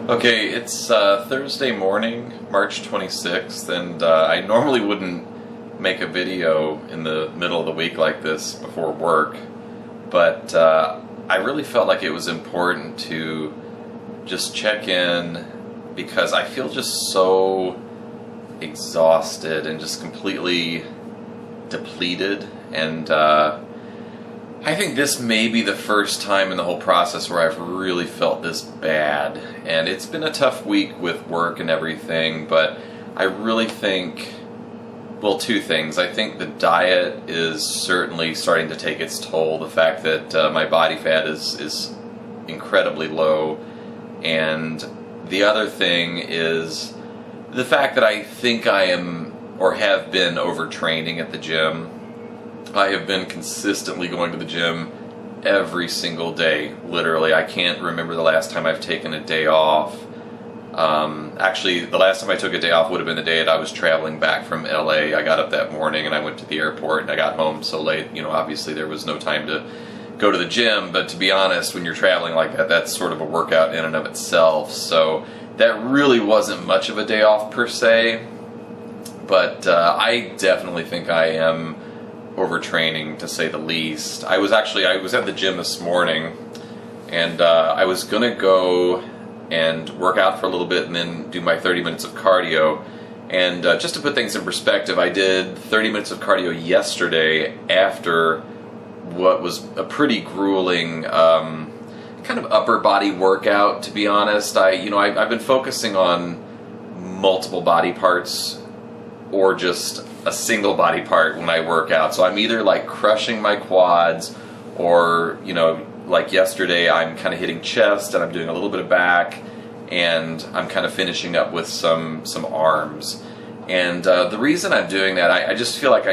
Okay, it's Thursday morning, March 26th, and I normally wouldn't make a video in the middle of the week like this before work, but I really felt like it was important to just check in because I feel just so exhausted and just completely depleted, and I think this may be the first time in the whole process where I've really felt this bad. And it's been a tough week with work and everything, but I really think, well, two things. I think the diet is certainly starting to take its toll. The fact that my body fat is incredibly low. And the other thing is the fact that I think I am or have been overtraining at the gym. I have been consistently going to the gym every single day, literally. I can't remember the last time I've taken a day off. Actually, the last time I took a day off would have been the day that I was traveling back from LA. I got up that morning and I went to the airport and I got home so late. You know, obviously there was no time to go to the gym, but to be honest, when you're traveling like that, that's sort of a workout in and of itself. So that really wasn't much of a day off per se, but I definitely think I am overtraining, to say the least. I was at the gym this morning, and I was gonna go and work out for a little bit and then do my 30 minutes of cardio. And just to put things in perspective, I did 30 minutes of cardio yesterday after what was a pretty grueling kind of upper body workout, to be honest. I've been focusing on multiple body parts or just a single body part when I work out. So I'm either like crushing my quads or, like yesterday I'm kind of hitting chest and I'm doing a little bit of back and I'm kind of finishing up with some arms. And the reason I'm doing that, I just feel like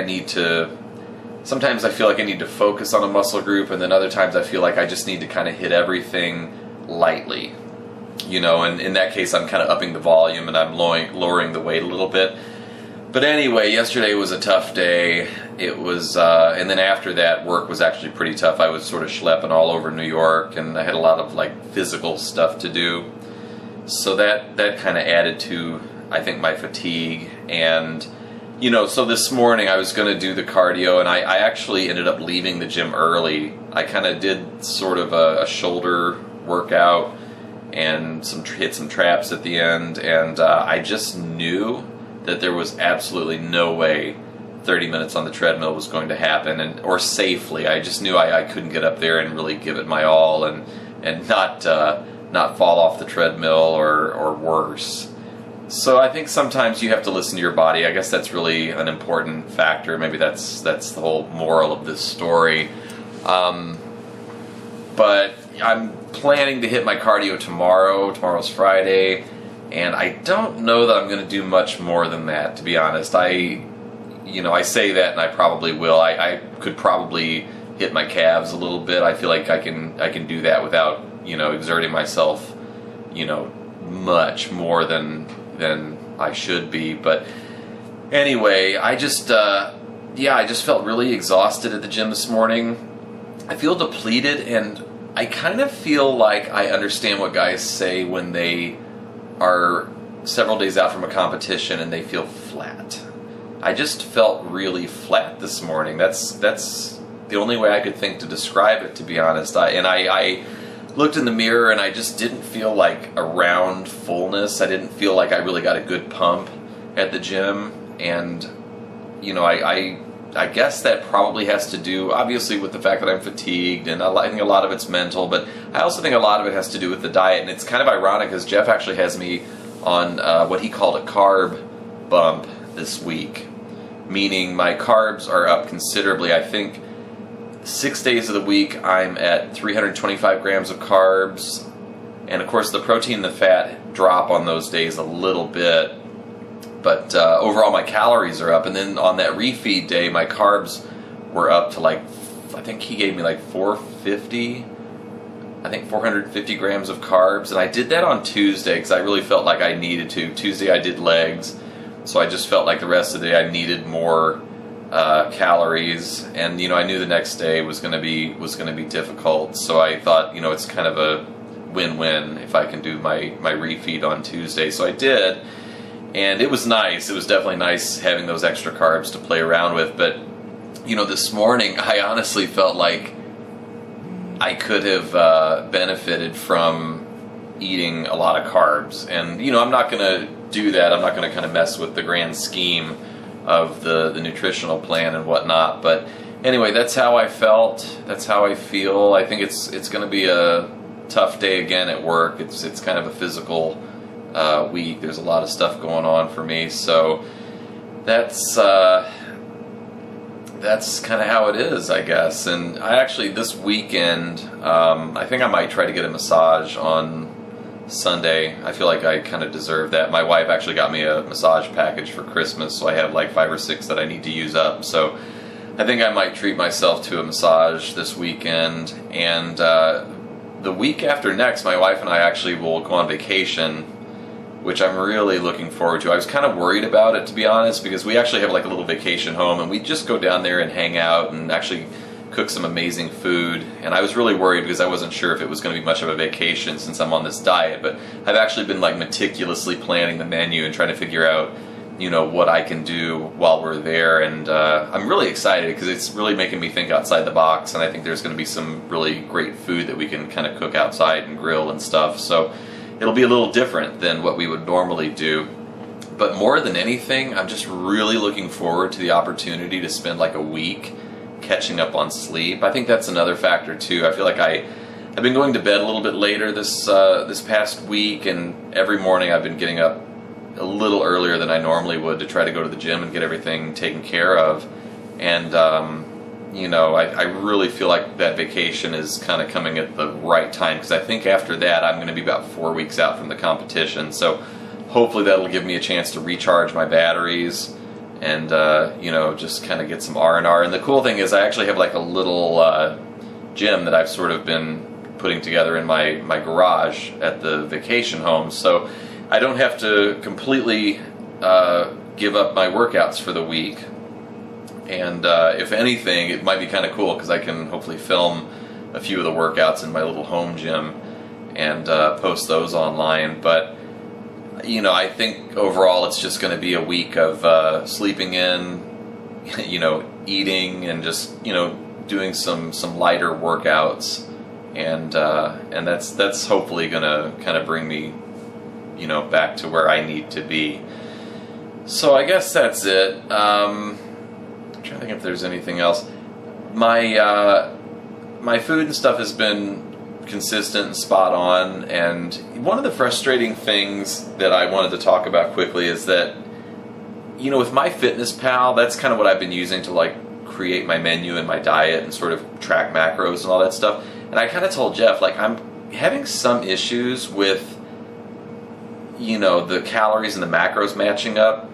sometimes I feel like I need to focus on a muscle group, and then other times I feel like I just need to kind of hit everything lightly. And in that case I'm kind of upping the volume and I'm lowering the weight a little bit. But anyway, yesterday was a tough day. It was, and then after that, work was actually pretty tough. I was sort of schlepping all over New York, and I had a lot of physical stuff to do. So that kind of added to, I think, my fatigue. And so this morning I was going to do the cardio, and I actually ended up leaving the gym early. I kind of did sort of a shoulder workout and hit some traps at the end, and I just knew that there was absolutely no way 30 minutes on the treadmill was going to happen, or safely. I just knew I couldn't get up there and really give it my all and not fall off the treadmill or worse. So I think sometimes you have to listen to your body. I guess that's really an important factor. Maybe that's the whole moral of this story. But I'm planning to hit my cardio tomorrow. Tomorrow's Friday. And I don't know that I'm going to do much more than that, to be honest. I say that, and I probably will. I could probably hit my calves a little bit. I feel like I can do that without exerting myself much more than I should be. But anyway, I just felt really exhausted at the gym this morning. I feel depleted, and I kind of feel like I understand what guys say when they are several days out from a competition and they feel flat. I just felt really flat this morning. That's the only way I could think to describe it, to be honest. I looked in the mirror and I just didn't feel like a round fullness. I didn't feel like I really got a good pump at the gym. And I guess that probably has to do, obviously, with the fact that I'm fatigued, and I think a lot of it's mental, but I also think a lot of it has to do with the diet. And it's kind of ironic because Jeff actually has me on what he called a carb bump this week, meaning my carbs are up considerably. I think 6 days of the week I'm at 325 grams of carbs, and of course the protein and the fat drop on those days a little bit. But overall my calories are up, and then on that refeed day my carbs were up to I think he gave me 450 grams of carbs, and I did that on Tuesday because I really felt like I needed to. Tuesday I did legs, so I just felt like the rest of the day I needed more calories, and I knew the next day was going to be difficult. So I thought, it's kind of win-win if I can do my refeed on Tuesday. So I did, and it was nice. It was definitely nice having those extra carbs to play around with. But this morning I honestly felt like I could have benefited from eating a lot of carbs, and I'm not going to do that. I'm not going to kind of mess with the grand scheme of the nutritional plan and whatnot. But anyway, that's how I felt. That's how I feel. I think it's going to be a tough day again at work. It's kind of a physical week. There's a lot of stuff going on for me, so that's kind of how it is, I guess. And I actually, this weekend, I think I might try to get a massage on Sunday. I feel like I kind of deserve that. My wife actually got me a massage package for Christmas, so I have like 5 or 6 that I need to use up. So I think I might treat myself to a massage this weekend. And the week after next, my wife and I actually will go on vacation, which I'm really looking forward to. I was kind of worried about it, to be honest, because we actually have like a little vacation home, and we just go down there and hang out and actually cook some amazing food. And I was really worried because I wasn't sure if it was going to be much of a vacation since I'm on this diet. But I've actually been like meticulously planning the menu and trying to figure out, what I can do while we're there. And I'm really excited because it's really making me think outside the box. And I think there's going to be some really great food that we can kind of cook outside and grill and stuff. So it'll be a little different than what we would normally do. But more than anything, I'm just really looking forward to the opportunity to spend like a week catching up on sleep. I think that's another factor too. I feel like I've been going to bed a little bit later this past week, and every morning I've been getting up a little earlier than I normally would to try to go to the gym and get everything taken care of. And I really feel like that vacation is kind of coming at the right time, because I think after that I'm going to be about 4 weeks out from the competition. So hopefully that'll give me a chance to recharge my batteries and just kind of get some R&R. And the cool thing is I actually have like a little gym that I've sort of been putting together in my garage at the vacation home, so I don't have to completely give up my workouts for the week. And if anything, it might be kind of cool because I can hopefully film a few of the workouts in my little home gym and post those online. But I think overall it's just going to be a week of sleeping in, eating, and just doing some lighter workouts, and that's hopefully going to kind of bring me back to where I need to be. So I guess that's it. I'm trying to think if there's anything else. My food and stuff has been consistent and spot on, and one of the frustrating things that I wanted to talk about quickly is that with MyFitnessPal, that's kind of what I've been using to like create my menu and my diet and sort of track macros and all that stuff. And I kind of told Jeff, like, I'm having some issues with the calories and the macros matching up.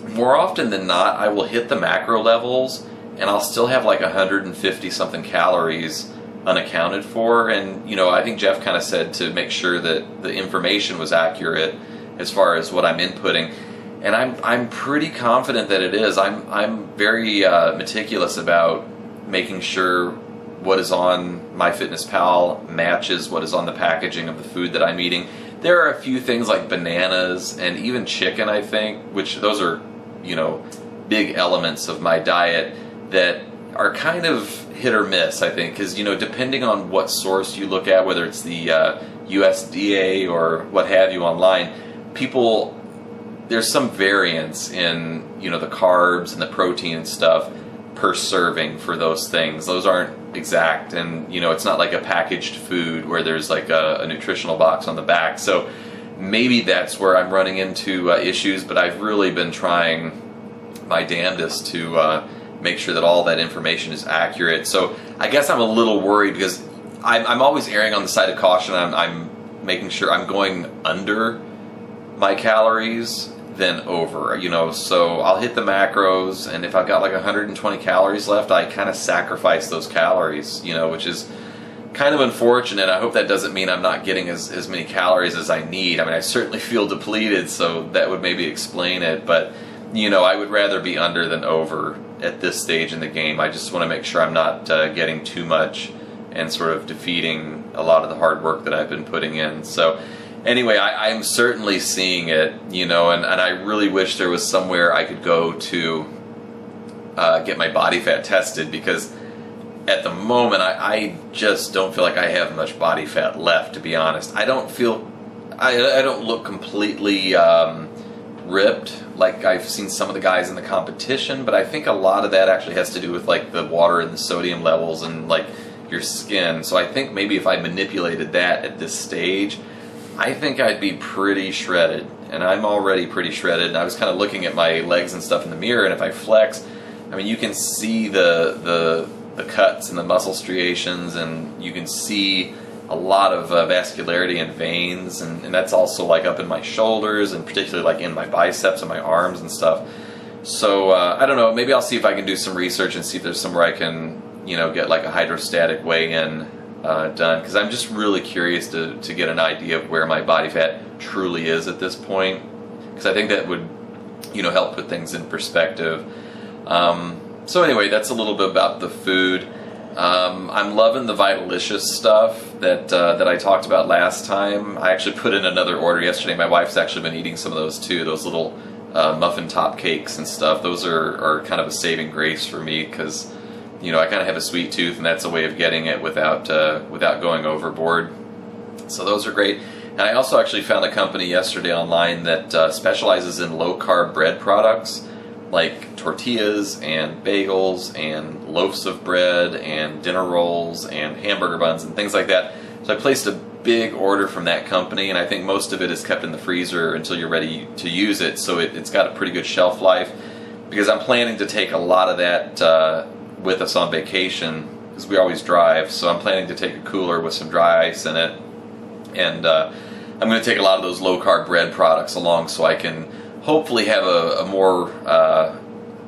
More often than not, I will hit the macro levels and I'll still have like 150 something calories unaccounted for. And I think Jeff kind of said to make sure that the information was accurate as far as what I'm inputting, and I'm pretty confident that it is. I'm very meticulous about making sure what is on MyFitnessPal matches what is on the packaging of the food that I'm eating. There are a few things like bananas and even chicken, I think, which those are big elements of my diet that are kind of hit or miss, I think, because depending on what source you look at, whether it's the USDA or what have you online, there's some variance in the carbs and the protein and stuff per serving for those things. Those aren't exact, and it's not like a packaged food where there's like a nutritional box on the back. So maybe that's where I'm running into issues, but I've really been trying my damnedest to make sure that all that information is accurate. So I guess I'm a little worried because I'm always erring on the side of caution. I'm making sure I'm going under my calories than over, so I'll hit the macros, and if I've got like 120 calories left, I kind of sacrifice those calories, which is kind of unfortunate. I hope that doesn't mean I'm not getting as many calories as I need. I mean, I certainly feel depleted, so that would maybe explain it, but I would rather be under than over at this stage in the game. I just want to make sure I'm not getting too much and sort of defeating a lot of the hard work that I've been putting in. So anyway, I'm certainly seeing it, you know, and I really wish there was somewhere I could go to get my body fat tested, because at the moment I just don't feel like I have much body fat left, to be honest. I don't feel, I don't look completely ripped like I've seen some of the guys in the competition, but I think a lot of that actually has to do with like the water and the sodium levels and like your skin. So I think maybe if I manipulated that at this stage, I think I'd be pretty shredded, and I'm already pretty shredded. And I was kind of looking at my legs and stuff in the mirror, and if I flex, I mean, you can see the cuts and the muscle striations, and you can see a lot of vascularity and veins, and that's also like up in my shoulders, and particularly like in my biceps and my arms and stuff. So I don't know, maybe I'll see if I can do some research and see if there's somewhere I can, you know, get like a hydrostatic weigh-in done, because I'm just really curious to get an idea of where my body fat truly is at this point, because I think that would, you know, help put things in perspective. So anyway, that's a little bit about the food. I'm loving the Vitalicious stuff that I talked about last time. I actually put in another order yesterday. My wife's actually been eating some of those too, those little muffin top cakes and stuff. Those are kind of a saving grace for me, because, you know, I kind of have a sweet tooth, and that's a way of getting it without going overboard. So those are great. And I also actually found a company yesterday online that specializes in low-carb bread products, like tortillas and bagels and loaves of bread and dinner rolls and hamburger buns and things like that. So I placed a big order from that company, and I think most of it is kept in the freezer until you're ready to use it. So it's got a pretty good shelf life, because I'm planning to take a lot of that with us on vacation, because we always drive. So I'm planning to take a cooler with some dry ice in it, and I'm going to take a lot of those low-carb bread products along, so I can hopefully have a more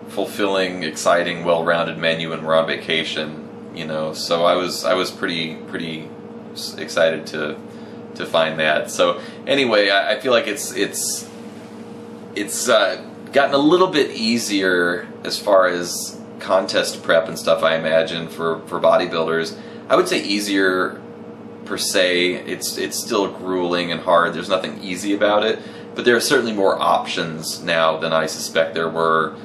fulfilling, exciting, well-rounded menu when we're on vacation, you know. So I was pretty excited to find that. So anyway, I feel like it's gotten a little bit easier as far as contest prep and stuff, I imagine, for bodybuilders. I would say easier per se. It's still grueling and hard. There's nothing easy about it, but there are certainly more options now than I suspect there were,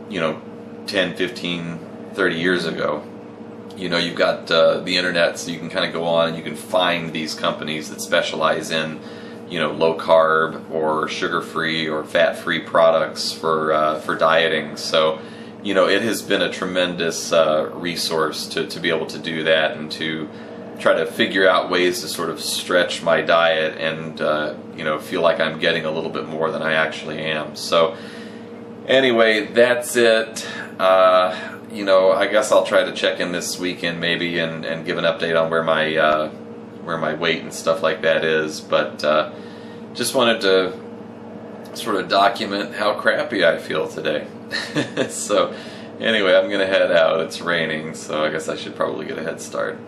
you know, 10, 15, 30 years ago. You know, you've got the internet, so you can kind of go on and you can find these companies that specialize in, you know, low carb or sugar-free or fat-free products for dieting. So, you know, it has been a tremendous resource to be able to do that, and to try to figure out ways to sort of stretch my diet and you know, feel like I'm getting a little bit more than I actually am. So anyway, that's it. You know, I guess I'll try to check in this weekend maybe and give an update on where my weight and stuff like that is. But just wanted to sort of document how crappy I feel today. So anyway, I'm gonna head out. It's raining, so I guess I should probably get a head start.